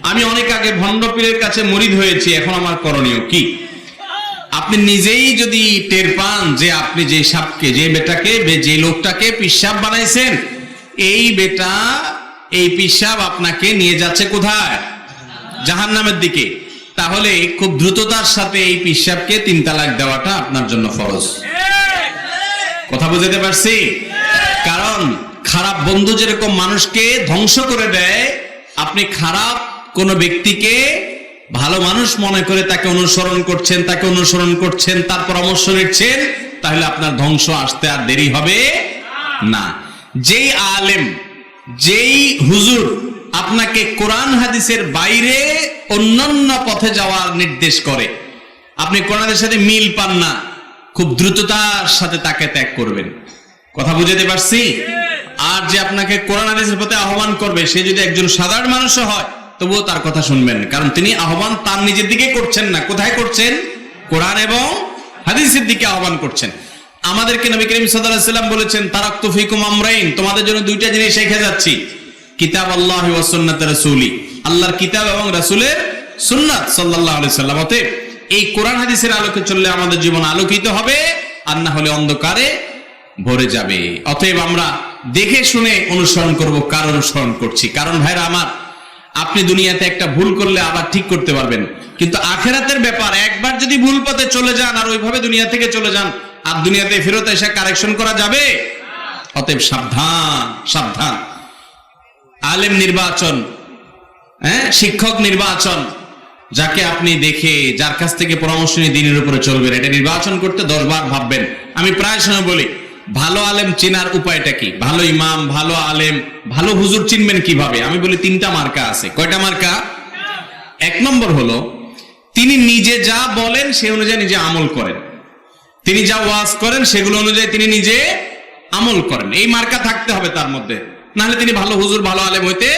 আমি অনেক আগে ভণ্ড পীরের কাছে মুরিদ হয়েছি, এখন আমার করণীয় কি? আপনি নিজেই যদি টের পান যে আপনি যে সাপকে, যে বেটাকে, যে লোকটাকে পিশাব বানাইছেন, এই বেটা, এই পিশাব আপনাকে নিয়ে যাচ্ছে কোথায়? জাহান্নামের দিকে। তাহলে খুব দ্রুততার সাথে এই পিশাবকে 3 তালাক দেওয়াটা আপনার জন্য ফরজ। কথা বুঝতে পারছি? কারণ খারাপ বন্ধু যেরকম মানুষকে ধ্বংস করে দেয়, আপনি খারাপ কোন ব্যক্তিকে ভালো মানুষ মনে করে তাকে অনুসরণ করছেন, তার পরামর্শ নিচ্ছেন, তাহলে আপনার ধ্বংস আসতে আর দেরি হবে না। যেই আলেম, যেই হুজুর আপনাকে কোরআন হাদিসের বাইরে অন্যান্য পথে যাওয়ার নির্দেশ করে, আপনি কোরআনের সাথে মিল পান না, খুব দ্রুততার সাথে তাকে ত্যাগ করবেন। কথা বুঝতে পারছি? আর যে আপনাকে কোরআন হাদিসের পথে আহ্বান করবে, সে যদি একজন সাধারণ মানুষও হয়, তবুও তার কথা শুনবেন, কারণ তিনি আহ্বান তার নিজের দিকে করছেন না। কোথায় করছেন? কোরআন এবং হাদিসের দিকে আহ্বান করছেন। আমাদেরকে নবী করিম সাল্লাল্লাহু আলাইহি ওয়াসাল্লাম বলেছেন, তারাকতু ফিকুম আমরাইন, তোমাদের জন্য 2টা জিনিস রেখে যাচ্ছি, কিতাব আল্লাহ ওয়া সুন্নাত রাসূলি, আল্লাহর কিতাব এবং রাসূলের সুন্নাত সাল্লাল্লাহু আলাইহি ওয়াসাল্লাম। অতএব এই কোরআন হাদিসের আলোকে চললে আমাদের জীবন আলোকিত হবে, আর না হলে অন্ধকারে ভরে যাবে। অতএব আমরা দেখে শুনে অনুসরণ করব। কার অনুসরণ করছি? কারণ ভাইরা আমার, আপনি দুনিয়াতে একটা ভুল করলে আবার ঠিক করতে পারবেন, কিন্তু আখিরাতের ব্যাপার, একবার যদি ভুল পথে চলে যান আর ওইভাবে দুনিয়া থেকে চলে যান, আর দুনিয়াতে ফেরত এসে কারেকশন করা যাবে? অতএব সাবধান, সাবধান। আলেম নির্বাচন, শিক্ষক নির্বাচন, যাকে আপনি দেখে, যার কাছ থেকে পরামর্শ নিয়ে দিনের উপরে চলবেন, এটা নির্বাচন করতে 10 বার ভাববেন। আমি প্রায় সময় বলি, ভালো আলেম চেনার উপায়টা কি? ভালো ইমাম, ভালো আলেম, ভালো হুজুর চিনবেন কিভাবে? আমি বলি 3টা মার্কা আছে। কয়টা মার্কা? 1 নম্বর হলো, তিনি নিজে যা বলেন সে অনুযায়ী নিজে আমল করেন, তিনি যা ওয়াজ করেন সেগুলো অনুযায়ী তিনি নিজে আমল করেন। এই মার্কা থাকতে হবে তার মধ্যে, নাহলে তিনি ভালো হুজুর, ভালো আলেম হইতে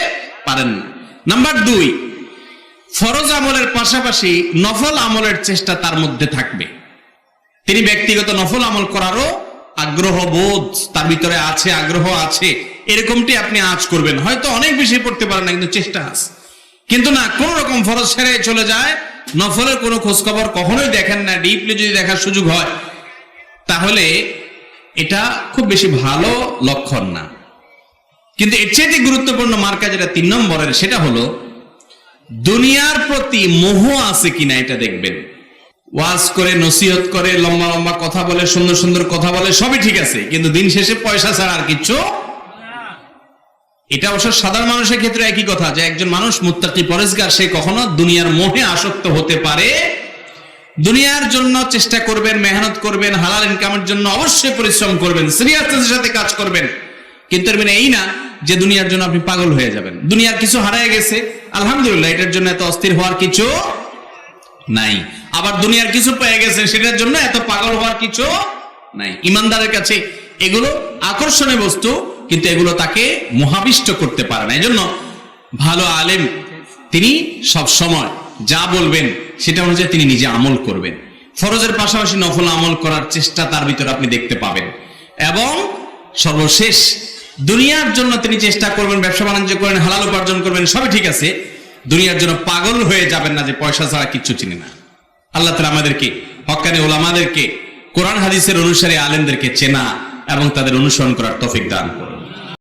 পারেন না। নাম্বার 2, ফরজ আমলের পাশাপাশি নফল আমলের চেষ্টা তার মধ্যে থাকবে। তিনি ব্যক্তিগত নফল আমল করারও আগ্রহ বোধ তার ভিতরে আছে, আগ্রহ আছে, এরকমটি আপনি আজ করবেন। হয়তো অনেক বেশি পড়তে পারেন না, কিন্তু চেষ্টা আছে। কিন্তু না, কোন রকম ফরজ ছেড়ে চলে যায়, নফলের কোনো খোঁজ খবর কখনোই দেখেন না, ডিপলি যদি দেখার সুযোগ হয়, তাহলে এটা খুব বেশি ভালো লক্ষণ না। কিন্তু এর চেয়ে গুরুত্বপূর্ণ মার্কা যেটা 3 নম্বরের, সেটা হলো দুনিয়ার প্রতি মোহ আছে কিনা এটা দেখবেন। ওয়াজ করে, নসিহত করে, লম্বা লম্বা কথা বলে, সুন্দর সুন্দর কথা বলে, সবই ঠিক আছে, কিন্তু দিন শেষে পয়সা ছাড়া আর কিচ্ছু। এটা অবশ্য সাধারণ মানুষের ক্ষেত্রে একই কথা, যে একজন মানুষ মুত্তাকি পরেজগার, সে কখনো দুনিয়ার মোহে আসক্ত হতে পারে। দুনিয়ার জন্য চেষ্টা করবেন, মেহনত করবেন, হালাল ইনকামের জন্য অবশ্যই পরিশ্রম করবেন, সিরিয়াসনেসের সাথে কাজ করবেন, কিন্তু এর মানে এই না যে দুনিয়ার জন্য আপনি পাগল হয়ে যাবেন। দুনিয়ার কিছু হারায় গেছে, আলহামদুলিল্লাহ, এটার জন্য এত অস্থির হওয়ার কিছু নাই। আবার দুনিয়ার কিছু পেয়ে গেছেন, সেটার জন্য এত পাগল হওয়ার কিছু নাই। ইমানদারের কাছে এগুলো আকর্ষণীয় বস্তু, কিন্তু এগুলো তাকে মোহাবিষ্ট করতে পারে না। এই জন্য ভালো আলেম তিনি সব সময় যা বলবেন সেটা অনুযায়ী তিনি নিজে আমল করবেন। ফরজের পাশাপাশি নফল আমল করার চেষ্টা তার ভিতরে আপনি দেখতে পাবেন। এবং সর্বশেষ, দুনিয়ার জন্য তিনি চেষ্টা করবেন, ব্যবসা বাণিজ্য করেন, হালাল উপার্জন করবেন, সবই ঠিক আছে, দুনিয়ার জন্য পাগল হয়ে যাবেন না যে পয়সা ছাড়া কিচ্ছু চিনি না। আল্লাহ তাআলা আমাদেরকে, হক্কানি উলামাদেরকে, কোরআন হাদিসের অনুসারী আলেমদেরকে চেনা এবং তাদের অনুসরণ করার তৌফিক দান করুন।